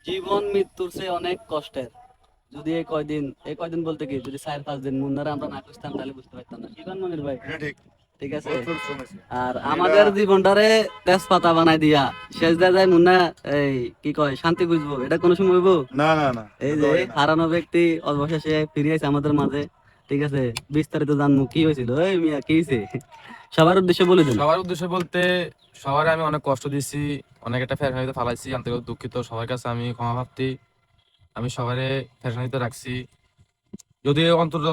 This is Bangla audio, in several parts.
জীবন মৃত্যুর চেয়ে অনেক কষ্টের। যদি এই কয়দিন বলতে কি, যদি 4-5 দিন মুন্নারে আমরা না খুঁজতাম তাহলে বুঝতে পারতাম না। কি বলেন মনির ভাই? এটা ঠিক। ঠিক আছে। বহুত পরিশ্রম হয়েছে। আর এটা আমাদের জীবনটারে তেজপাতা বানাই দিয়া শেষ দেয়া যায় মুন্না, এই কি কয় শান্তি খুঁজবো, এটা কোনো সময় হইবো? না না না, এই এটা তো যে হয় না। হারানো ব্যক্তি অবশেষে ফিরে আইছে আমাদের মাঝে। ঠিক আছে, বিস্তারিত জানবো কি হয়েছিল, এই মিয়া কি হয়েছে, সবার উদ্দেশ্যে বলে দিন। সবার উদ্দেশ্যে বলতে, সবার আমি অনেক কষ্ট দিছি, অনেক একটা ফ্যাশনিতে ফালাইছি, আন্তরিক দুঃখিত। সবার কাছে আমি ক্ষমা প্রার্থী। আমি সবারে ফ্যাশনিতে রাখছি। যদি অন্তত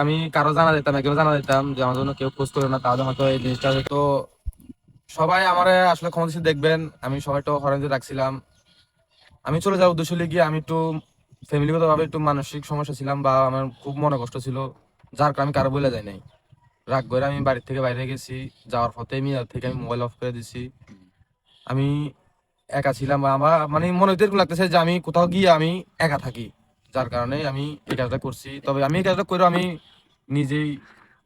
আমি কারো জানা দিতাম, কেউ জানা দিতাম যে আমার জন্য কেউ খোঁজ করে না, তাহলে হয়তো এই জিনিসটা হয়তো সবাই আমার আসলে ক্ষমা দৃষ্টিতে দেখবেন। আমি সবাই তো হরাইতে রাখছিলাম। আমি চলে যাওয়ার উদ্দেশ্য গিয়ে আমি একটু ফ্যামিলিগত ভাবে একটু মানসিক সমস্যা ছিলাম, বা আমার খুব মনে কষ্ট ছিল, যার কারণে আমি কারো বলে যাই নাই। রাগ করে আমি বাড়ির থেকে বাইরে গেছি। যাওয়ার পথে আমি থেকে আমি মোবাইল অফ করে দিছি। আমি একা ছিলাম, বা আমার মানে মনে হইতে এরকম লাগতেছে যে আমি কোথাও গিয়ে আমি একা থাকি, যার কারণে আমি এই কাজটা করছি। তবে আমি এই কাজটা করে আমি নিজেই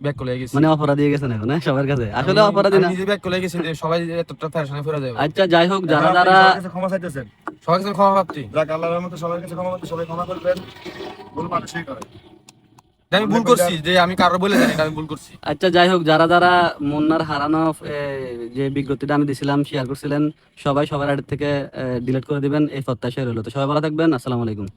ব্যাক করে গেছি। মানে অপরাধী হয়ে গেছেন এখন, হ্যাঁ, সবার কাছে আমি আসলে অপরাধী আমি না। নিজে ব্যাক করে গেছি যে সবাই যে এতটা ফ্যাশনে ফিরে যাবে। আচ্ছা যাই হোক, এখন যারা আপনি যারা সবার কাছে ক্ষমা চাইতেছেন। সবার কাছে ক্ষমা প্রার্থী। যাক, আল্লাহর রহমতে সবার কাছে ক্ষমা করতে, সবাই ক্ষমা করবেন। ভুল মানুষই করে। যে আমি ভুল করছি, যে আমি কারো বলে জানি আমি ভুল করছি। আচ্ছা যাই হোক, যারা যারা মুন্নার হারানো যে বিজ্ঞপ্তিটা আমি দিছিলাম, শেয়ার করছিলেন, সবাই সবার আইডি থেকে ডিলিট করে দিবেন, এই প্রত্যাশা রইলো। তো সবাই ভালো থাকবেন, আসসালামু আলাইকুম।